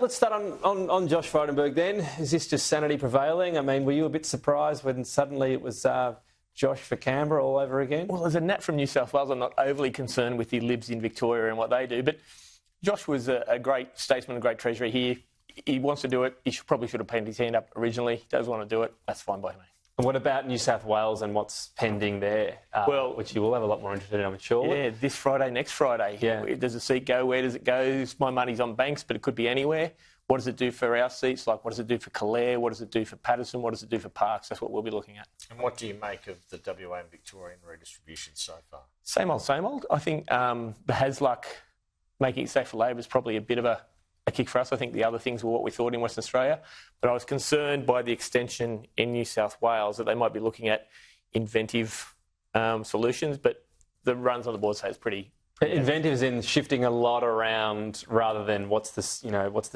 Let's start on Josh Frydenberg then. Is this just sanity prevailing? I mean, were you a bit surprised when suddenly it was Josh for Canberra all over again? Well, as a Nat from New South Wales, I'm not overly concerned with he lives in Victoria and what they do. But Josh was a great statesman, a great treasurer here. He wants to do it. He probably should have penned his hand up originally. He does want to do it. That's fine by me. And what about New South Wales and what's pending there? Which you will have a lot more interest in, I'm sure. Yeah, this Friday, next Friday. Yeah. Does the seat go? Where does it go? My money's on Banks, but it could be anywhere. What does it do for our seats? Like, what does it do for Calare? What does it do for Patterson? What does it do for Parkes? That's what we'll be looking at. And what do you make of the WA and Victorian redistribution so far? Same old, same old. I think the Hasluck making it safe for Labor is probably a bit of a kick for us. I think the other things were what we thought in Western Australia. But I was concerned by the extension in New South Wales that they might be looking at inventive solutions. But the runs on the board say it's pretty inventive is in shifting a lot around rather than what's the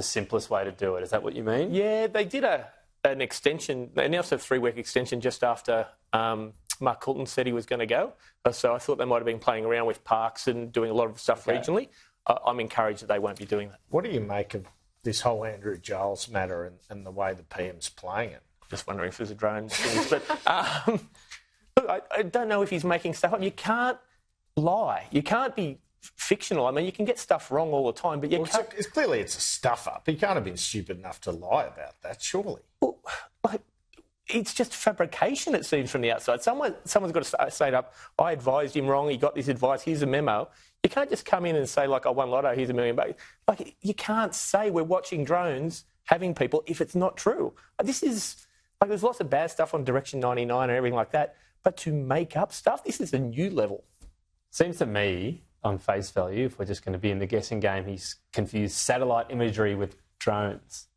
simplest way to do it. Is that what you mean? Yeah, they did an extension. They announced a 3-week extension just after Mark Coulton said he was going to go. So I thought they might have been playing around with Parkes and doing a lot of stuff regionally. I'm encouraged that they won't be doing that. What do you make of this whole Andrew Giles matter and the way the PM's playing it? Just wondering if there's a drone. But look, I don't know if he's making stuff up. You can't lie. You can't be fictional. I mean, you can get stuff wrong all the time, but you can't... It's clearly it's a stuff-up. He can't have been stupid enough to lie about that, surely. Well, it's just fabrication, it seems, from the outside. Someone's got to say it up. I advised him wrong. He got this advice. Here's a memo. You can't just come in and say, like, I won lotto, here's $1 million. Like, you can't say we're watching drones having people if it's not true. This is... Like, there's lots of bad stuff on Direction 99 and everything like that, but to make up stuff, this is a new level. Seems to me, on face value, if we're just going to be in the guessing game, he's confused satellite imagery with drones.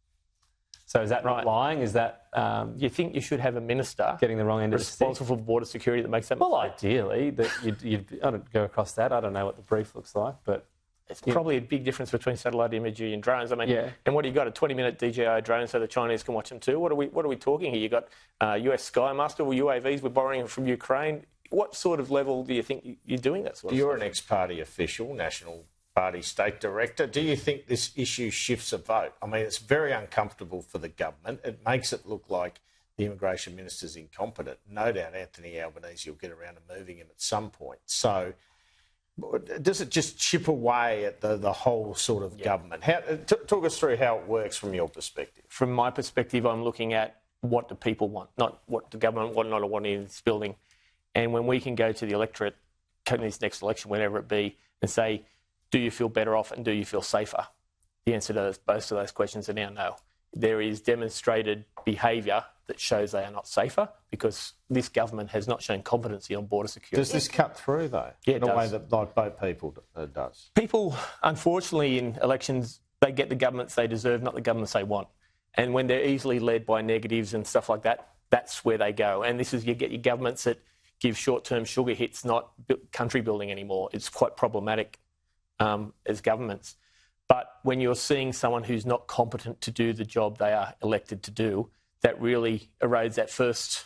So is that not lying? Is that... you think you should have a minister getting the wrong end of the stick? Responsible for border security that makes that Well, mistake? ideally, that you'd I don't go across that. I don't know what the brief looks like, but... It's probably a big difference between satellite imagery and drones. I mean, yeah. And what do you got? A 20-minute DJI drone so the Chinese can watch them too? What are we talking here? You got US Skymaster or UAVs? We're borrowing from Ukraine. What sort of level do you think you're doing that sort of stuff? You're an ex-party official, National Party State Director. Do you think this issue shifts a vote? I mean, it's very uncomfortable for the government. It makes it look like the immigration minister's incompetent. No doubt Anthony Albanese will get around to moving him at some point. So... does it just chip away at the whole sort of government? Talk us through how it works from your perspective. From my perspective, I'm looking at what do people want, not what the government want in this building. And when we can go to the electorate in this next election, whenever it be, and say, do you feel better off and do you feel safer? The answer to both of those questions are now no. There is demonstrated behaviour that shows they are not safer because this government has not shown competency on border security. Does this cut through, though? Yeah, in a way that, like both people does? People, unfortunately, in elections, they get the governments they deserve, not the governments they want. And when they're easily led by negatives and stuff like that, that's where they go. And this is, you get your governments that give short-term sugar hits, not country building anymore. It's quite problematic as governments. But when you're seeing someone who's not competent to do the job they are elected to do, that really erodes that first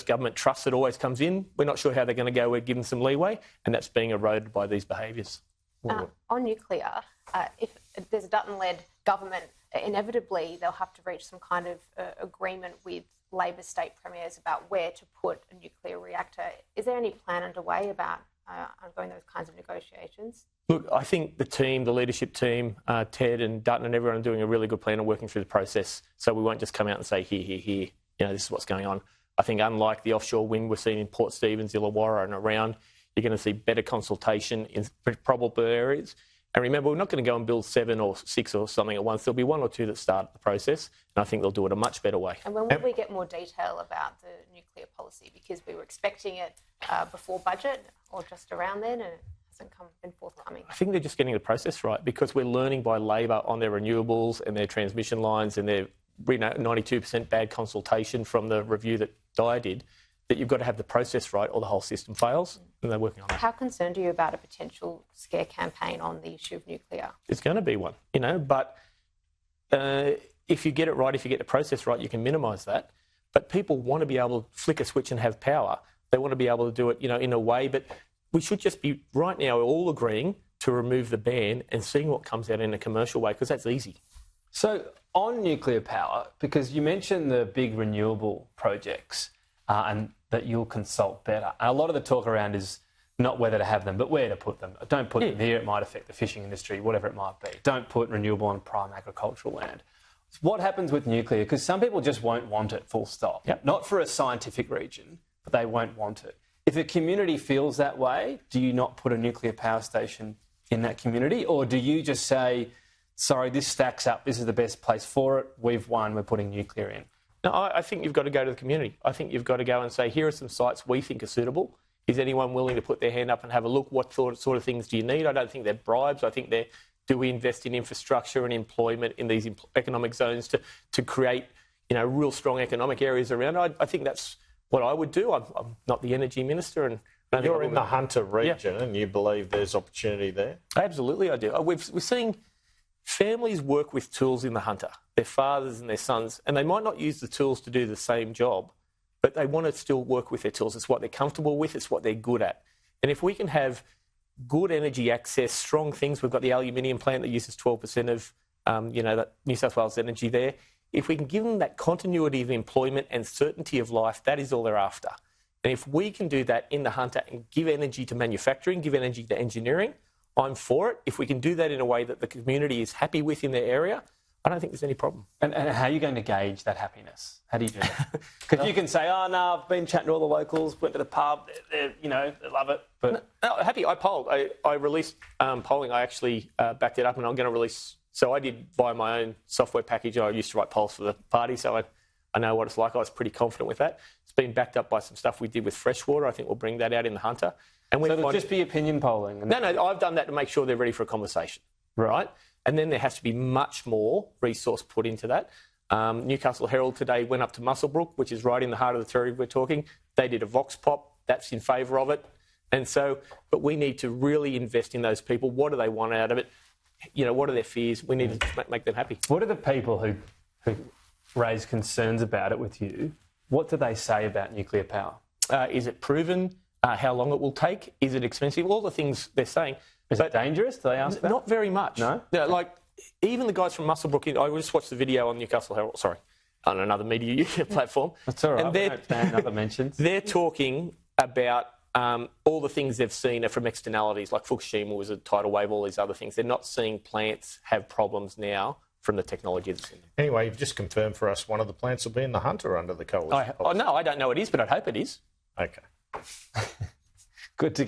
government trust that always comes in. We're not sure how they're going to go. We're given some leeway, and that's being eroded by these behaviours. On nuclear, if there's a Dutton-led government, inevitably they'll have to reach some kind of agreement with Labor state premiers about where to put a nuclear reactor. Is there any plan underway about ongoing those kinds of negotiations? Look, I think the leadership team, Ted and Dutton and everyone are doing a really good plan and working through the process. So we won't just come out and say, here, this is what's going on. I think unlike the offshore wind we're seeing in Port Stephens, Illawarra and around, you're going to see better consultation in probable areas. And remember, we're not going to go and build 7 or 6 or something at once. There'll be 1 or 2 that start the process, and I think they'll do it a much better way. And when will we get more detail about the nuclear policy? Because we were expecting it before budget or just around then, and it hasn't been forthcoming. I think they're just getting the process right because we're learning by Labor on their renewables and their transmission lines and their 92% bad consultation from the review that Dyer did, that you've got to have the process right or the whole system fails, and they're working on that. How concerned are you about a potential scare campaign on the issue of nuclear? It's going to be one, but if you get it right, if you get the process right, you can minimise that. But people want to be able to flick a switch and have power. They want to be able to do it, in a way, but we should just be, right now, all agreeing to remove the ban and seeing what comes out in a commercial way, because that's easy. So on nuclear power, because you mentioned the big renewable projects and that you'll consult better. And a lot of the talk around is not whether to have them, but where to put them. Don't put them here, it might affect the fishing industry, whatever it might be. Don't put renewable on prime agricultural land. What happens with nuclear? Because some people just won't want it, full stop. Yep. Not for a scientific region, but they won't want it. If a community feels that way, do you not put a nuclear power station in that community? Or do you just say, sorry, this stacks up, this is the best place for it, we've won, we're putting nuclear in? No, I think you've got to go to the community. I think you've got to go and say, here are some sites we think are suitable. Is anyone willing to put their hand up and have a look? What sort of things do you need? I don't think they're bribes. I think do we invest in infrastructure and employment in these economic zones to create, real strong economic areas around? I think that's what I would do. I'm not the energy minister, and you're in the Hunter region, and you believe there's opportunity there. Absolutely, I do. We're seeing families work with tools in the Hunter, their fathers and their sons, and they might not use the tools to do the same job, but they want to still work with their tools. It's what they're comfortable with. It's what they're good at. And if we can have good energy access, strong things, we've got the aluminium plant that uses 12% of, that New South Wales energy there. If we can give them that continuity of employment and certainty of life, that is all they're after. And if we can do that in the Hunter and give energy to manufacturing, give energy to engineering, I'm for it. If we can do that in a way that the community is happy with in their area, I don't think there's any problem. And how are you going to gauge that happiness? How do you do that? Because you can say, oh, no, I've been chatting to all the locals, went to the pub, they love it. But no, happy. I polled. I released polling. I actually backed it up, and I'm going to release. So I did buy my own software package. I used to write polls for the party, so I know what it's like. I was pretty confident with that. It's been backed up by some stuff we did with freshwater. I think we'll bring that out in the Hunter. And so it'll just be opinion polling? No, I've done that to make sure they're ready for a conversation. Right? And then there has to be much more resource put into that. Newcastle Herald today went up to Muswellbrook, which is right in the heart of the territory we're talking. They did a vox pop. That's in favour of it. And so, but we need to really invest in those people. What do they want out of it? What are their fears? We need to make them happy. What are the people who raise concerns about it with you? What do they say about nuclear power? Is it proven? How long it will take? Is it expensive? All the things they're saying. Is it dangerous? Do they ask that? Not very much. No? Like, even the guys from Muswellbrook, I just watched the video on Newcastle Herald, on another media platform. That's all right. And we don't ban other mentions. They're talking about all the things they've seen are from externalities, like Fukushima was a tidal wave, all these other things. They're not seeing plants have problems now from the technology that's in them. Anyway, you've just confirmed for us one of the plants will be in the Hunter under the coalition. No, I don't know it is, but I'd hope it is. Okay. Good to get